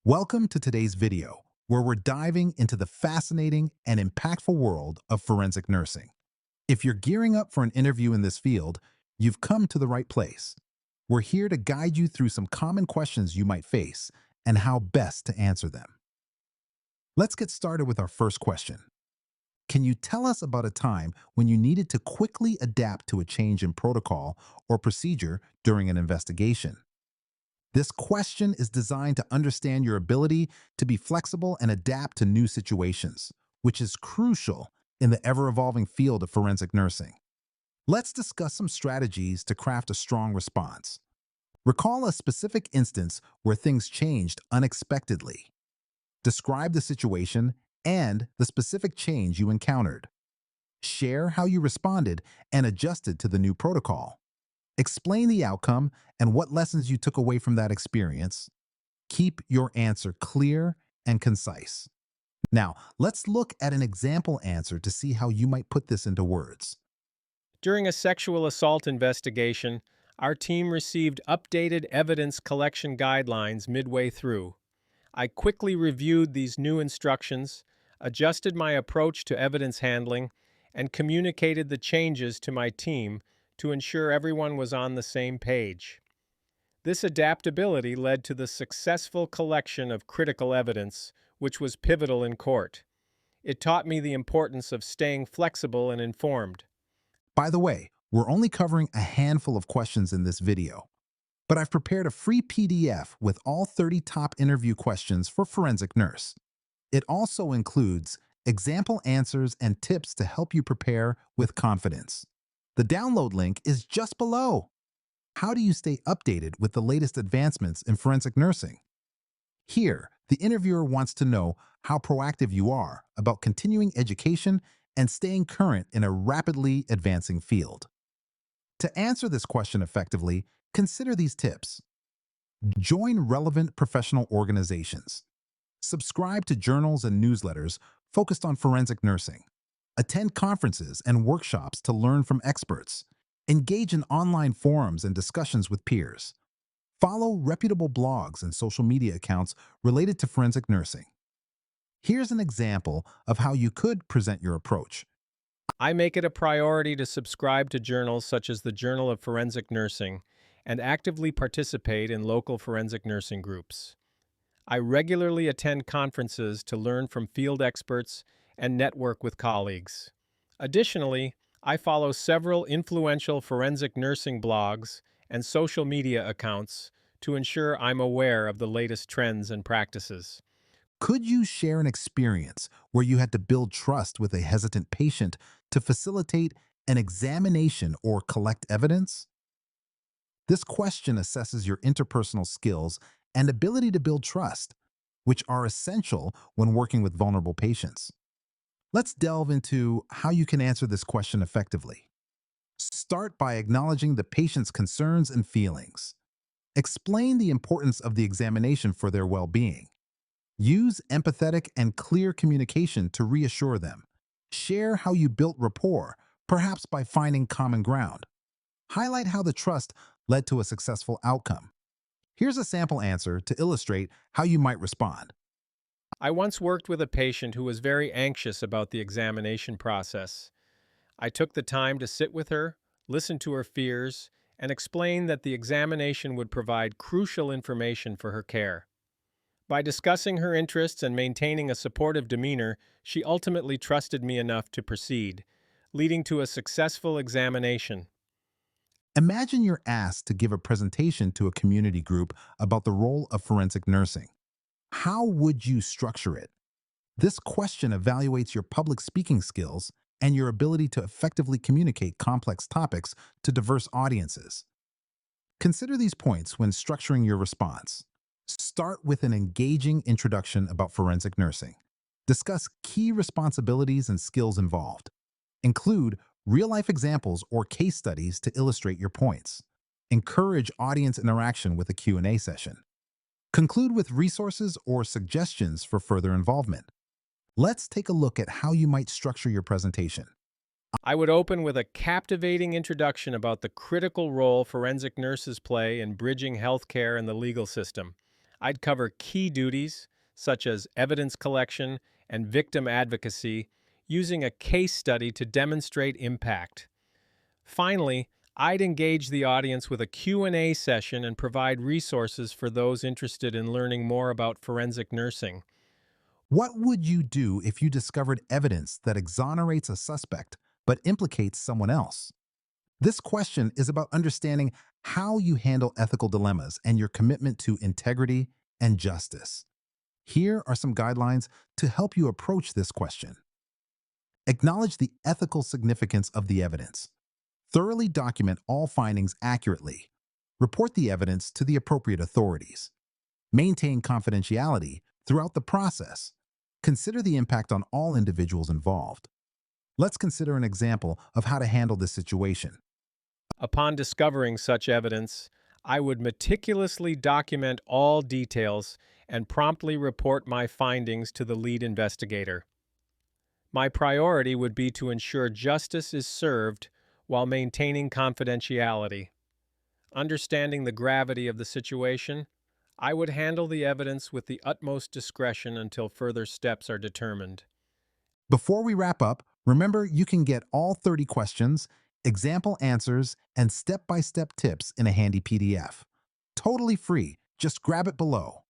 Welcome to today's video, where we're diving into the fascinating and impactful world of forensic nursing. If you're gearing up for an interview in this field, you've come to the right place. We're here to guide you through some common questions you might face and how best to answer them. Let's get started with our first question. Can you tell us about a time when you needed to quickly adapt to a change in protocol or procedure during an investigation? This question is designed to understand your ability to be flexible and adapt to new situations, which is crucial in the ever-evolving field of forensic nursing. Let's discuss some strategies to craft a strong response. Recall a specific instance where things changed unexpectedly. Describe the situation and the specific change you encountered. Share how you responded and adjusted to the new protocol. Explain the outcome and what lessons you took away from that experience. Keep your answer clear and concise. Now, let's look at an example answer to see how you might put this into words. During a sexual assault investigation, our team received updated evidence collection guidelines midway through. I quickly reviewed these new instructions, adjusted my approach to evidence handling, and communicated the changes to my team to ensure everyone was on the same page. This adaptability led to the successful collection of critical evidence, which was pivotal in court. It taught me the importance of staying flexible and informed. By the way, we're only covering a handful of questions in this video, but I've prepared a free PDF with all 30 top interview questions for Forensic Nurse. It also includes example answers and tips to help you prepare with confidence. The download link is just below. How do you stay updated with the latest advancements in forensic nursing? Here, the interviewer wants to know how proactive you are about continuing education and staying current in a rapidly advancing field. To answer this question effectively, consider these tips. Join relevant professional organizations. Subscribe to journals and newsletters focused on forensic nursing. Attend conferences and workshops to learn from experts. Engage in online forums and discussions with peers. Follow reputable blogs and social media accounts related to forensic nursing. Here's an example of how you could present your approach. I make it a priority to subscribe to journals such as the Journal of Forensic Nursing and actively participate in local forensic nursing groups. I regularly attend conferences to learn from field experts and network with colleagues. Additionally, I follow several influential forensic nursing blogs and social media accounts to ensure I'm aware of the latest trends and practices. Could you share an experience where you had to build trust with a hesitant patient to facilitate an examination or collect evidence? This question assesses your interpersonal skills and ability to build trust, which are essential when working with vulnerable patients. Let's delve into how you can answer this question effectively. Start by acknowledging the patient's concerns and feelings. Explain the importance of the examination for their well-being. Use empathetic and clear communication to reassure them. Share how you built rapport, perhaps by finding common ground. Highlight how the trust led to a successful outcome. Here's a sample answer to illustrate how you might respond. I once worked with a patient who was very anxious about the examination process. I took the time to sit with her, listen to her fears, and explain that the examination would provide crucial information for her care. By discussing her interests and maintaining a supportive demeanor, she ultimately trusted me enough to proceed, leading to a successful examination. Imagine you're asked to give a presentation to a community group about the role of forensic nursing. How would you structure it? This question evaluates your public speaking skills and your ability to effectively communicate complex topics to diverse audiences. Consider these points when structuring your response. Start with an engaging introduction about forensic nursing. Discuss key responsibilities and skills involved. Include real-life examples or case studies to illustrate your points. Encourage audience interaction with a Q&A session. Conclude with resources or suggestions for further involvement. Let's take a look at how you might structure your presentation. I would open with a captivating introduction about the critical role forensic nurses play in bridging healthcare and the legal system. I'd cover key duties, such as evidence collection and victim advocacy, using a case study to demonstrate impact. Finally, I'd engage the audience with a Q&A session and provide resources for those interested in learning more about forensic nursing. What would you do if you discovered evidence that exonerates a suspect but implicates someone else? This question is about understanding how you handle ethical dilemmas and your commitment to integrity and justice. Here are some guidelines to help you approach this question. Acknowledge the ethical significance of the evidence. Thoroughly document all findings accurately. Report the evidence to the appropriate authorities. Maintain confidentiality throughout the process. Consider the impact on all individuals involved. Let's consider an example of how to handle this situation. Upon discovering such evidence, I would meticulously document all details and promptly report my findings to the lead investigator. My priority would be to ensure justice is served while maintaining confidentiality. Understanding the gravity of the situation, I would handle the evidence with the utmost discretion until further steps are determined. Before we wrap up, remember you can get all 30 questions, example answers, and step-by-step tips in a handy PDF. Totally free. Just grab it below.